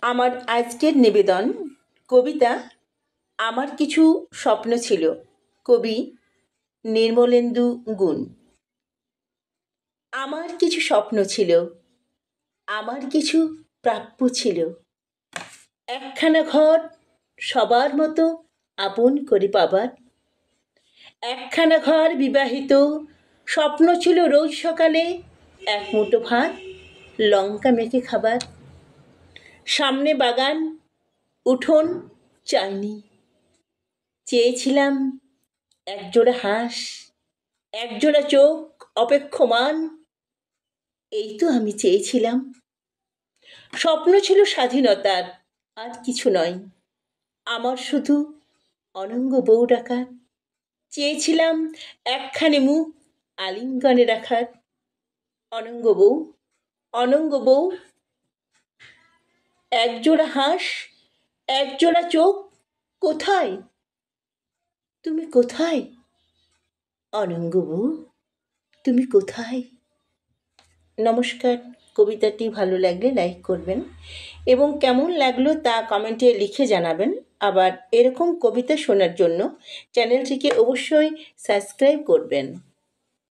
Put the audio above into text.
আমার আজকের নিবেদন কবিতা আমার কিছু স্বপ্ন ছিল, কবি নির্মলেন্দু গুণ। আমার কিছু স্বপ্ন ছিল, আমার কিছু প্রাপ্য ছিল। একখানা ঘর সবার মতো আপন করে পাবার, একখানা ঘর বিবাহিত। স্বপ্ন ছিল রোজ সকালে এক মুঠো ভাত লঙ্কা মেখে খাবার। সামনে বাগান, উঠোন চাইনি। চেয়েছিলাম একজোড়া হাঁস, একজোড়া চোখ অপেক্ষমান। এই তো আমি চেয়েছিলাম। স্বপ্ন ছিল স্বাধীনতার, আর কিছু নয়। আমার শুধু অনঙ্গ বউ ডাকার। চেয়েছিলাম একখানি মুখ আলিঙ্গনে রাখার। অনঙ্গ বউ, অনঙ্গ বউ, একজোড়া হাঁস, একজোড়া চোখ কোথায়? তুমি কোথায় অনঙ্গ বউ, তুমি কোথায়? নমস্কার। কবিতাটি ভালো লাগলে লাইক করবেন এবং কেমন লাগলো তা কমেন্টে লিখে জানাবেন। আবার এরকম কবিতা শোনার জন্য চ্যানেলটিকে অবশ্যই সাবস্ক্রাইব করবেন।